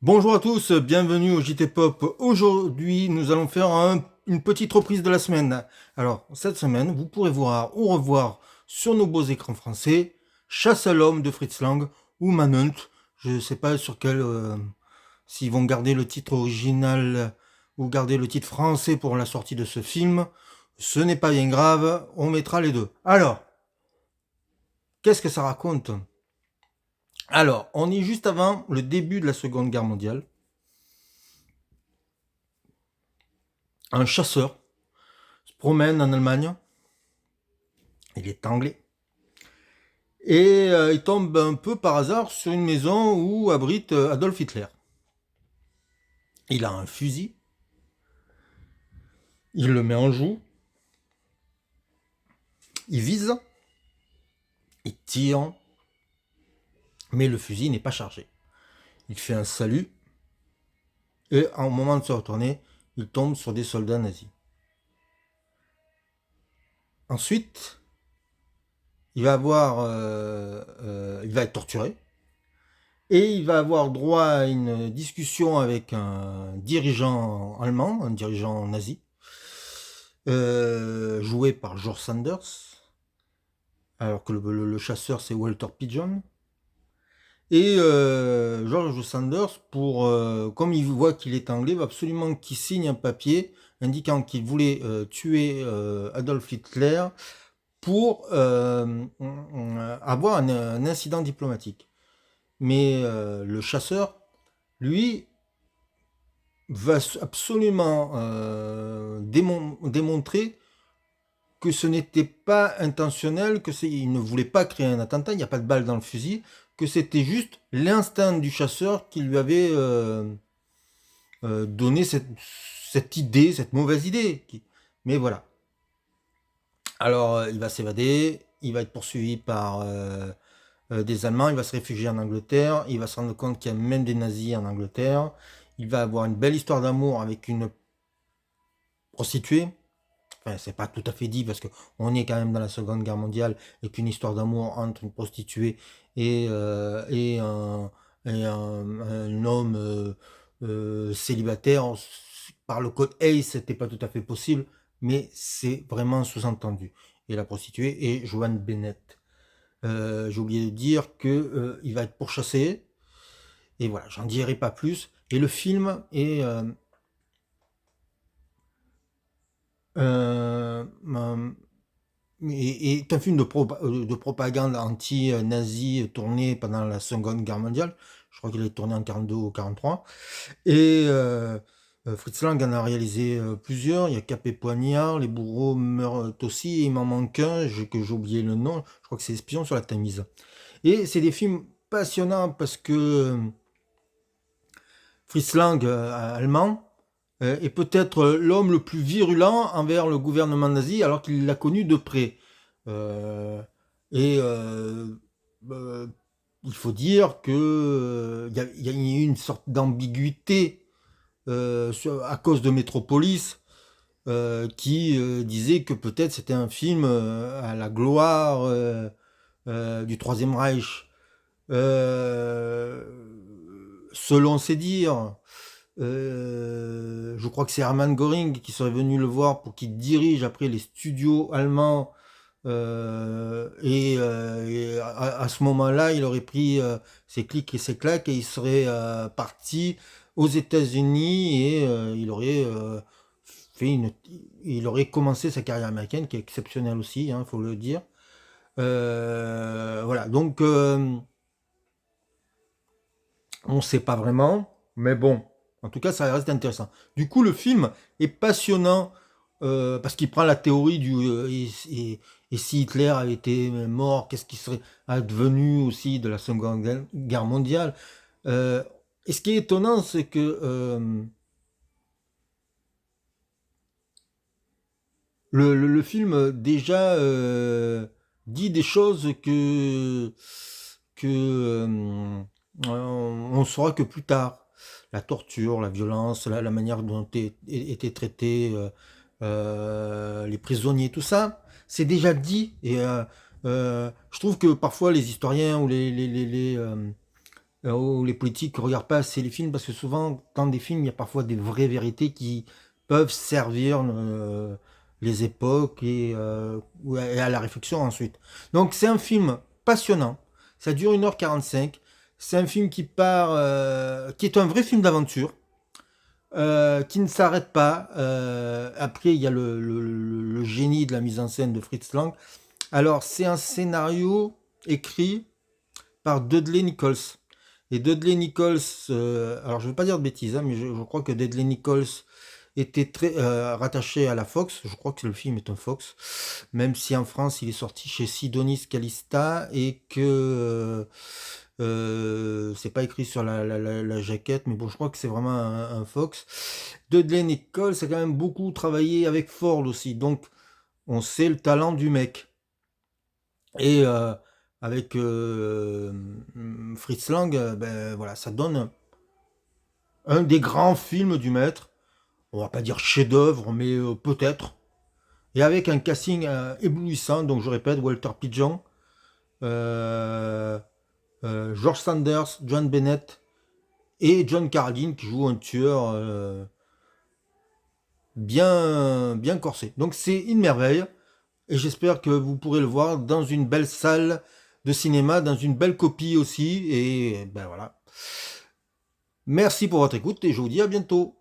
Bonjour à tous, bienvenue au JT Pop. Aujourd'hui, nous allons faire une petite reprise de la semaine. Alors, cette semaine, vous pourrez voir ou revoir sur nos beaux écrans français Chasse à l'homme de Fritz Lang ou Manhunt. Je ne sais pas sur quel, s'ils vont garder le titre original ou garder le titre français pour la sortie de ce film. Ce n'est pas bien grave, on mettra les deux. Alors, qu'est-ce que ça raconte? Alors, on est juste avant le début de la Seconde Guerre mondiale. Un chasseur se promène en Allemagne, il est anglais, et il tombe un peu par hasard sur une maison où abrite Adolf Hitler. Il a un fusil, il le met en joue, il vise, il tire, mais le fusil n'est pas chargé. Il fait un salut, et au moment de se retourner, il tombe sur des soldats nazis. Ensuite, il va être torturé, et il va avoir droit à une discussion avec un dirigeant allemand, un dirigeant nazi, joué par George Sanders, alors que le chasseur c'est Walter Pigeon. Et George Sanders, comme il voit qu'il est anglais, va absolument qu'il signe un papier indiquant qu'il voulait tuer Adolf Hitler pour avoir un incident diplomatique. Mais le chasseur, lui, va absolument démontrer que ce n'était pas intentionnel, il ne voulait pas créer un attentat, il n'y a pas de balle dans le fusil, que c'était juste l'instinct du chasseur qui lui avait donné cette idée, cette mauvaise idée. Mais voilà. Alors il va s'évader, il va être poursuivi par des Allemands, il va se réfugier en Angleterre, il va se rendre compte qu'il y a même des nazis en Angleterre, il va avoir une belle histoire d'amour avec une prostituée. Enfin, c'est pas tout à fait dit parce que on est quand même dans la Seconde Guerre mondiale et qu'une histoire d'amour entre une prostituée et un homme célibataire par le code Hayes, c'était pas tout à fait possible, mais c'est vraiment sous-entendu. Et la prostituée est Joanne Bennett. J'ai oublié de dire que il va être pourchassé et voilà, j'en dirai pas plus. Et le film euh, est un film de propagande anti-nazi tourné pendant la Seconde Guerre mondiale. Je crois qu'il est tourné en 42 ou 43. Et Fritz Lang en a réalisé plusieurs. Il y a Cap et Poignard, Les bourreaux meurent aussi. Et il m'en manque un que j'ai oublié le nom. Je crois que c'est Espion sur la Tamise. Et c'est des films passionnants parce que Fritz Lang, allemand, est peut-être l'homme le plus virulent envers le gouvernement nazi alors qu'il l'a connu de près. Euh, et euh, il faut dire que y a eu une sorte d'ambiguïté à cause de Metropolis qui disait que peut-être c'était un film à la gloire du Troisième Reich. Euh, Selon ses dires, je crois que c'est Hermann Göring qui serait venu le voir pour qu'il dirige après les studios allemands. Et à ce moment-là, il aurait pris ses clics et ses claques et il serait parti aux États-Unis et fait il aurait commencé sa carrière américaine qui est exceptionnelle aussi, il faut le dire. Voilà, donc on ne sait pas vraiment, mais bon, en tout cas, ça reste intéressant. Du coup, le film est passionnant parce qu'il prend la théorie et si Hitler avait été mort, qu'est-ce qui serait advenu aussi de la Seconde Guerre mondiale. Euh, et ce qui est étonnant, c'est que le film déjà dit des choses que on saura que plus tard. La torture, la violence, la manière dont étaient traités les prisonniers, tout ça, c'est déjà dit. Et je trouve que parfois les historiens ou où les politiques ne regardent pas assez les films, parce que souvent, dans des films, il y a parfois des vraies vérités qui peuvent servir les époques et à la réflexion ensuite. Donc c'est un film passionnant, ça dure 1h45, c'est un film qui est un vrai film d'aventure, qui ne s'arrête pas. Après, il y a le génie de la mise en scène de Fritz Lang. Alors, c'est un scénario écrit par Dudley Nichols. Et Dudley Nichols, alors je ne veux pas dire de bêtises, hein, mais je crois que Dudley Nichols était très rattaché à la Fox. Je crois que le film est un Fox, même si en France il est sorti chez Sidonis Calista et que c'est pas écrit sur la jaquette, mais bon, je crois que c'est vraiment un Fox. Dudley Nichols a quand même beaucoup travaillé avec Ford aussi, donc on sait le talent du mec. Et avec Fritz Lang, ben voilà, ça donne un des grands films du maître. On va pas dire chef-d'œuvre, mais peut-être. Et avec un casting éblouissant, donc je répète, Walter Pidgeon, euh, George Sanders, John Bennett et John Carradine qui joue un tueur bien corsé. Donc c'est une merveille et j'espère que vous pourrez le voir dans une belle salle de cinéma, dans une belle copie aussi. Et ben voilà. Merci pour votre écoute et je vous dis à bientôt.